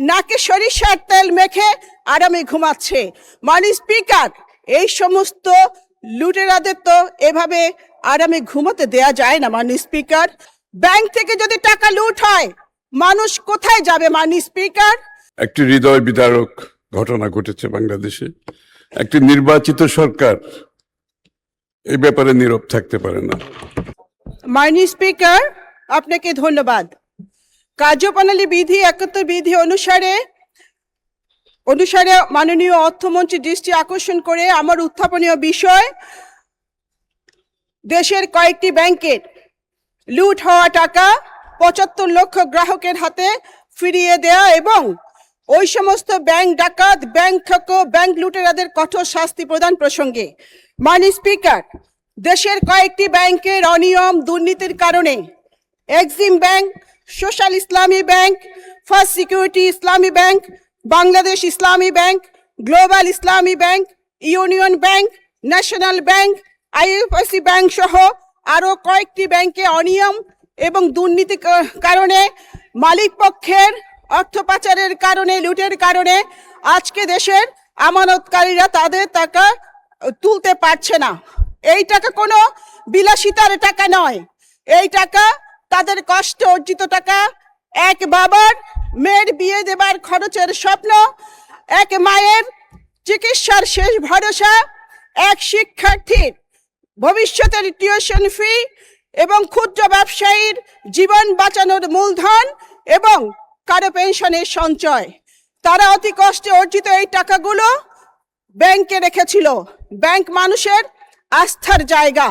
নাকে সরিষার তেল মেখে আরামে ঘুমাচ্ছে। মাননীয় স্পিকার, এই সমস্ত লুটেরাদের তো এভাবে আরামে ঘুমাতে দেয়া যায় না। মাননীয় স্পিকার, ব্যাংক থেকে যদি টাকা লুট হয় মানুষ কোথায় যাবে? মাননীয় স্পিকার, একটি হৃদয় বিদারক ঘটনা ঘটেছে বাংলাদেশে। একটি নির্বাচিত সরকার এই ব্যাপারে নীরব থাকতে পারে না। মাননীয় স্পিকার, আপনাকে ধন্যবাদ। কার্যপ্রণালী বিধি 71 বিধি অনুসারে মাননীয় অর্থমন্ত্রী দৃষ্টি আকর্ষণ করে আমার উত্থাপনীয় বিষয় দেশের কয়েকটি ব্যাংকের লুট হওয়া টাকা 75 লক্ষ গ্রাহকের হাতে ফিরিয়ে দেয়া এবং ওই সমস্ত ব্যাংক ডাকাত, ব্যাংক ঠকো, ব্যাংক লুটেরাদের কঠোর শাস্তি প্রদান প্রসঙ্গে মাননীয় স্পিকার, দেশের কয়েকটি ব্যাংকের অনিয়ম দুর্নীতির কারণে এক্সিম ব্যাংক, সোশ্যাল ইসলামী ব্যাংক, ফার্স্ট সিকিউরিটি ইসলামী ব্যাংক, বাংলাদেশ ইসলামী ব্যাংক, গ্লোবাল ইসলামী bank, union bank, national bank, IFIC bank সহ আরও কয়েকটি ব্যাংকে অনিয়ম এবং দুর্নীতির কারণে মালিক পক্ষের অর্থ পাচারের কারণে, লুটের কারণে আজকে দেশের আমানতকারীরা তাদের টাকা তুলতে পারছে না। এই টাকা কোনো বিলাসিতার টাকা নয়, এই টাকা তাদের কষ্ট অর্জিত টাকা। এক বাবার মেয়ের বিয়ে দেবার খরচের স্বপ্ন, এক মায়ের চিকিৎসার শেষ ভরসা, এক শিক্ষার্থীর ভবিষ্যতের টিউশন ফি এবং ক্ষুদ্র ব্যবসায়ীর জীবন বাঁচানোর মূলধন এবং কারো পেনশনের সঞ্চয়। তারা অতি কষ্টে অর্জিত এই টাকাগুলো ব্যাংকে রেখেছিল। ব্যাংক মানুষের আস্থার জায়গা।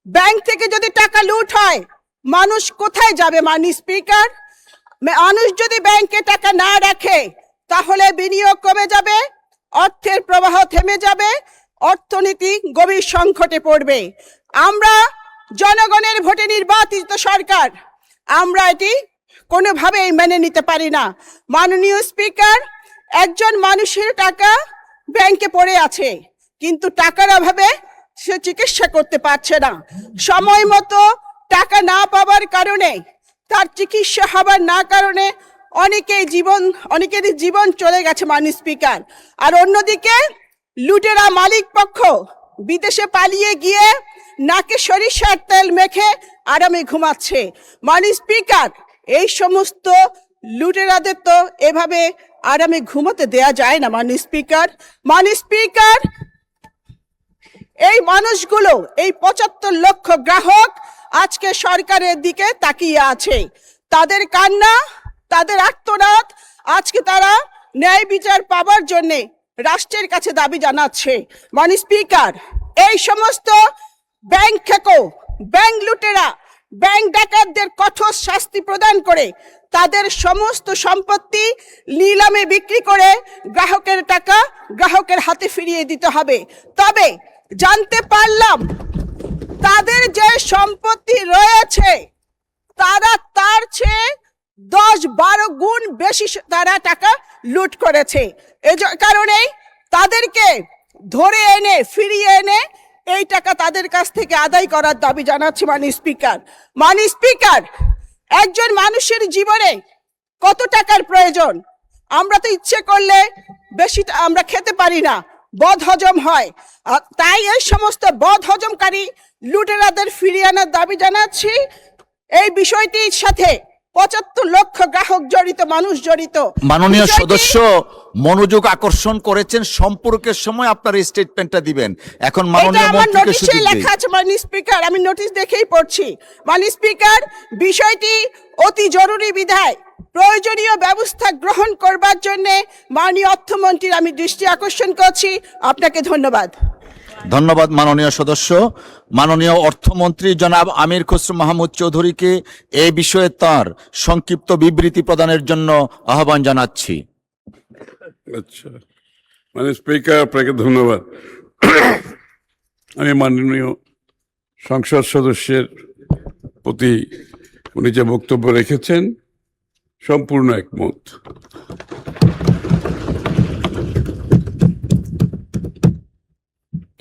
ব্যাংক থেকে যদি টাকা লুট হয় মানুষ কোথায় যাবে? মাননীয় স্পিকার, মানুষ যদি ব্যাংকে টাকা না রাখে তাহলে বিনিয়োগ কমে যাবে, অর্থের প্রবাহ থেমে যাবে, অর্থনীতি গভীর সংকটে পড়বে। আমরা জনগণের ভোটে নির্বাচিত সরকার, আমরা এটি কোনোভাবেই মেনে নিতে পারি না। মাননীয় স্পিকার, একজন মানুষের টাকা ব্যাংকে পড়ে আছে কিন্তু টাকার অভাবে সে চিকিৎসা করতে পারছে না। সময় মতো টাকা না পাওয়ার কারণে, তার চিকিৎসা হবার না কারণে অনেকেরই জীবন চলে গেছে। মাননীয় স্পিকার, আর অন্যদিকে লুটেরা মালিক পক্ষ বিদেশে পালিয়ে গিয়ে নাকে সরিষার তেল মেখে আরামে ঘুমাচ্ছে। মাননীয় স্পিকার, এই সমস্ত লুটেরাদের তো এভাবে আরামে ঘুমাতে দেয়া যায় না। মাননীয় স্পিকার, এই মানুষগুলো, এই 75 লক্ষ গ্রাহক আজকে সরকারের দিকে তাকিয়ে আছে। তাদের কান্না, তাদের আর্তনাদ, আজকে তারা ন্যায় বিচার পাবার জন্য রাষ্ট্রের কাছে দাবি জানাচ্ছে। মাননীয় স্পিকার, এই সমস্ত ব্যাংক ঠেকো, ব্যাংক লুটেরা, ব্যাংক ডাকাতদের কঠোর শাস্তি প্রদান করে তাদের সমস্ত সম্পত্তি নিলামে বিক্রি করে গ্রাহকের টাকা গ্রাহকের হাতে ফিরিয়ে দিতে হবে। তবে জানতে পারলাম তাদের যে সম্পত্তি রয়েছে তারা তার চেয়ে 10-12 গুণ বেশি তারা টাকা লুট করেছে। এই কারণেই তাদেরকে ধরে এনে ফিরিয়ে এনে এই টাকা তাদের কাছ থেকে আদায় করার দাবি জানাচ্ছি। মাননীয় স্পিকার, একজন মানুষের জীবনে কত টাকার প্রয়োজন? আমরা তো ইচ্ছে করলে বেশি আমরা খেতে পারি না, বদ হজম হয়। তাই এই সমস্ত বদ হজমকারী লুটেরাদের ফিরিয়ে আনার দাবি জানাচ্ছি। এই বিষয়টির সাথে 75 লক্ষ গ্রাহক জড়িত, মানুষ জড়িত। মাননীয় সদস্য মনোযোগ আকর্ষণ করেছেন, সম্পর্কের সময় আপনার স্টেটমেন্টটা দিবেন। এখন মাননীয় মন্ত্রীকে সুযোগ দিন। লেখা আছে মাননীয় স্পিকার, আমি নোটিশ দেখেই পড়ছি। মাননীয় স্পিকার, বিষয়টি অতি জরুরি বিধায় প্রয়োজনীয় ব্যবস্থা গ্রহণ করবার জন্য মাননীয় অর্থমন্ত্রীর আমি দৃষ্টি আকর্ষণ করছি। আপনাকে ধন্যবাদ। ধন্যবাদ মাননীয় সদস্য। মাননীয় অর্থমন্ত্রী জনাব আমির খসরু মাহমুদ চৌধুরীকে এই বিষয়ে তার সংক্ষিপ্ত বিবৃতি প্রদানের জন্য আহ্বান জানাচ্ছি। আচ্ছা, মানে স্পিকার, আপনাকে ধন্যবাদ। আমি মাননীয় সংসদ সদস্যের প্রতি উনি যে বক্তব্য রেখেছেন সম্পূর্ণ একমত।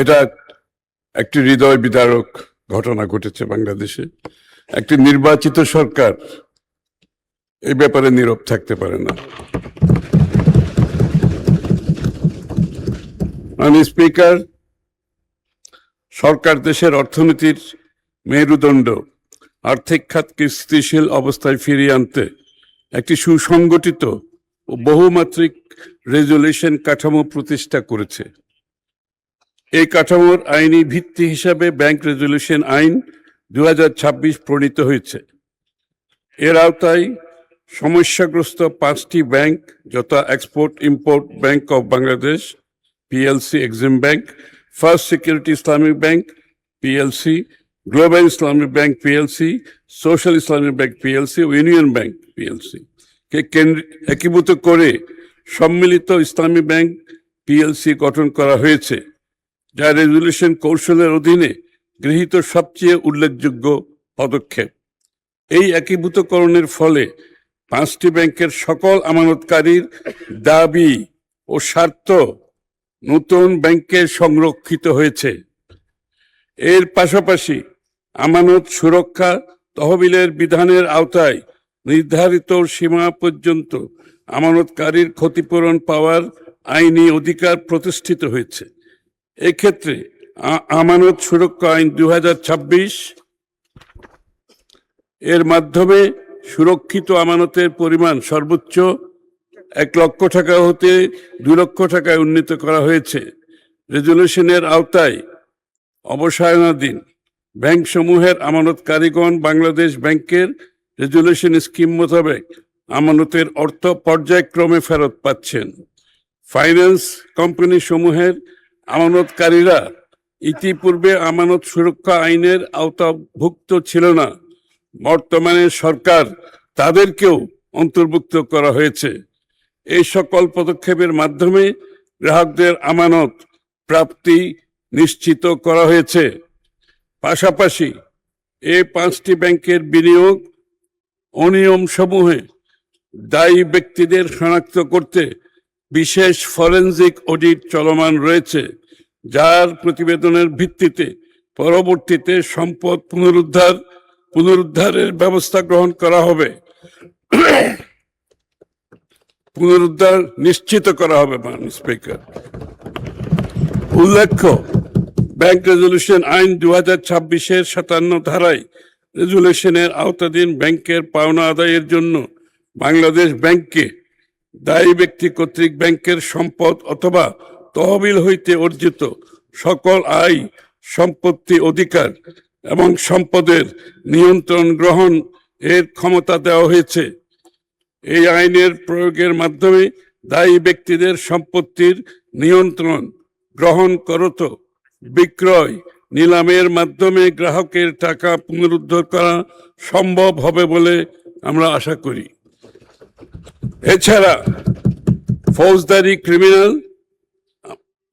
এটা একটি হৃদয় বিদারক ঘটনা ঘটেছে বাংলাদেশে। একটি নির্বাচিত সরকার এই ব্যাপারে নীরব থাকতে পারে না। মাননীয় স্পিকার, সরকার দেশের অর্থনীতির মেরুদণ্ড আর্থিক খাতকে স্থিতিশীল অবস্থায় ফিরিয়ে আনতে একটি সুসংগঠিত ও বহুমাত্রিক রেজুলেশন কাঠামো প্রতিষ্ঠা করেছে। এই কাঠামোর আইনি ভিত্তি হিসাবে ব্যাংক রেজুলেশন আইন 2026 প্রণীত হয়েছে। এর আওতায় সমস্যাগ্রস্ত 5টি ব্যাংক যথা export import bank of Bangladesh PLC, Exim bank, first security Islamic bank PLC, global Islamic bank PLC, social Islamic bank PLC ও ইউনিয়ন ব্যাংক পিএলসি কে একীভূত করে সম্মিলিত ইসলামী ব্যাংক পিএলসি গঠন করা হয়েছে, যা রেজুলেশন কৌশলের অধীনে গৃহীত সবচেয়ে উল্লেখযোগ্য পদক্ষেপ। এই একীভূতকরণের ফলে 5টি ব্যাংকের সকল আমানতকারীর দাবি ও স্বার্থ নতুন ব্যাংকে সংরক্ষিত হয়েছে। এর পাশাপাশি আমানত সুরক্ষা তহবিলের বিধানের আওতায় নির্ধারিত সীমা পর্যন্ত আমানতকারীর ক্ষতিপূরণ পাওয়ার আইনি অধিকার প্রতিষ্ঠিত হয়েছে। এক্ষেত্রে আমানত সুরক্ষা আইন 2026 এর মাধ্যমে সুরক্ষিত আমানতের পরিমাণ সর্বোচ্চ 1 লক্ষ টাকা হতে 2 লক্ষ টাকায় উন্নীত করা হয়েছে। রেজুলেশনের আওতায় অবসায়নাধীন ব্যাংকসমূহের আমানতকারীগণ বাংলাদেশ ব্যাংকের রেজুলেশন স্কিম মোতাবেক আমানতের অর্থ পর্যায়ক্রমে ফেরত পাচ্ছেন। ফাইন্যান্স কোম্পানি সমূহের আমানতকারীরা ইতিপূর্বে আমানত সুরক্ষা আইনের আওতাভুক্ত ছিল না, বর্তমানে সরকার তাদেরকেও অন্তর্ভুক্ত করা হয়েছে। এই সকল পদক্ষেপের মাধ্যমে গ্রাহকদের আমানত প্রাপ্তি নিশ্চিত করা হয়েছে। পাশাপাশি এই 5টি ব্যাংকের বিনিয়োগ অনিয়ম সমূহে দায়ী ব্যক্তিদের শনাক্ত করতে বিশেষ ফরেনজিক অডিট চলমান রয়েছে, যার প্রতিবেদনের ভিত্তিতে পরবর্তীতে সম্পদ পুনরুদ্ধারের ব্যবস্থা গ্রহণ করা হবে, পুনরুদ্ধার নিশ্চিত করা হবে। মাননীয় স্পিকার, উল্লেখ্য, ব্যাংক রেজুলেশন আইন 2026-এর 57 ধারায় রেজুলেশনের আওতাধীন ব্যাংকের পাওনা আদায়ের জন্য বাংলাদেশ ব্যাংককে দায়ী ব্যক্তি কর্তৃক ব্যাংকের সম্পদ অথবা তহবিল হইতে অর্জিত সকল আয়, সম্পত্তি, অধিকার এবং সম্পদের নিয়ন্ত্রণ গ্রহণ এর ক্ষমতা দেওয়া হয়েছে। এই আইনের প্রয়োগের মাধ্যমে দায়ী ব্যক্তিদের সম্পত্তির নিয়ন্ত্রণ গ্রহণ করত বিক্রয়, নিলামের মাধ্যমে গ্রাহকের টাকা পুনরুদ্ধার করা সম্ভব হবে বলে আমরা আশা করি। এছাড়া ফৌজদারি, ক্রিমিনাল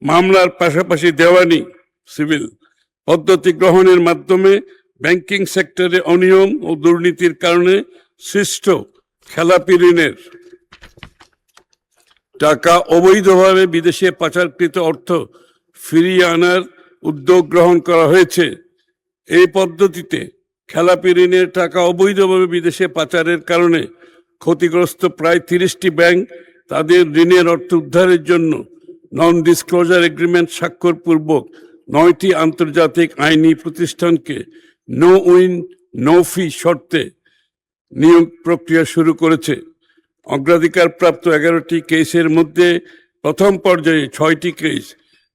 মামলার পাশাপাশি দেওয়ানি, সিভিল পদ্ধতি গ্রহণের মাধ্যমে ব্যাংকিং সেক্টরে অনিয়ম ও দুর্নীতির কারণে সৃষ্ট খেলাপি ঋণের টাকা অবৈধভাবে বিদেশে পাচারকৃত অর্থ ফিরিয়ে আনার উদ্যোগ গ্রহণ করা হয়েছে। এই পদ্ধতিতে খেলাপি ঋণের টাকা অবৈধভাবে বিদেশে পাচারের কারণে ক্ষতিগ্রস্ত প্রায় 30টি ব্যাংক তাদের ঋণের অর্থ উদ্ধারের জন্য নন ডিসক্লোজার এগ্রিমেন্ট স্বাক্ষরপূর্বক 9টি আন্তর্জাতিক আইনি প্রতিষ্ঠানকে নো উইন নো ফি শর্তে নিয়োগ প্রক্রিয়া শুরু করেছে। অগ্রাধিকারপ্রাপ্ত 11টি কেসের মধ্যে প্রথম পর্যায়ে 6টি কেস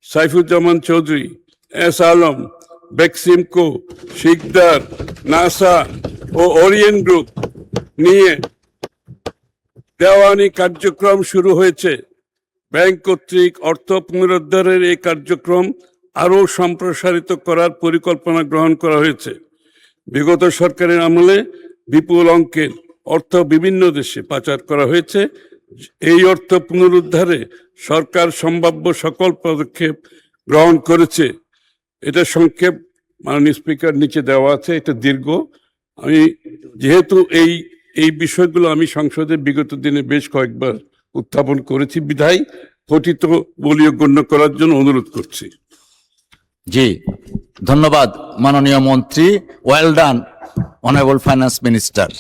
সাইফুজ্জামান চৌধুরী, এস আলম, বেক্সিমকো, শিকদার, নাসা ও ওরিয়েন্ট গ্রুপ নিয়ে দেওয়ানি কার্যক্রম শুরু হয়েছে। ব্যাংক কর্তৃক অর্থ পুনরুদ্ধারের এই কার্যক্রম আরও সম্প্রসারিত করার পরিকল্পনা গ্রহণ করা হয়েছে। বিগত সরকারের আমলে বিপুল অঙ্কের অর্থ বিভিন্ন দেশে পাচার করা হয়েছে। এই অর্থ পুনরুদ্ধারে সরকার সম্ভাব্য সকল পদক্ষেপ গ্রহণ করেছে। এটা সংক্ষেপ মাননীয় স্পিকার নিচে দেওয়া আছে, এটা দীর্ঘ। আমি যেহেতু এই বিষয়গুলো আমি সংসদে বিগত দিনে বেশ কয়েকবার উত্থাপন করেছি, বিধায় পঠিত বলিও গণ্য করার জন্য অনুরোধ করছি। জি, ধন্যবাদ মাননীয় মন্ত্রী। Well done honourable finance minister.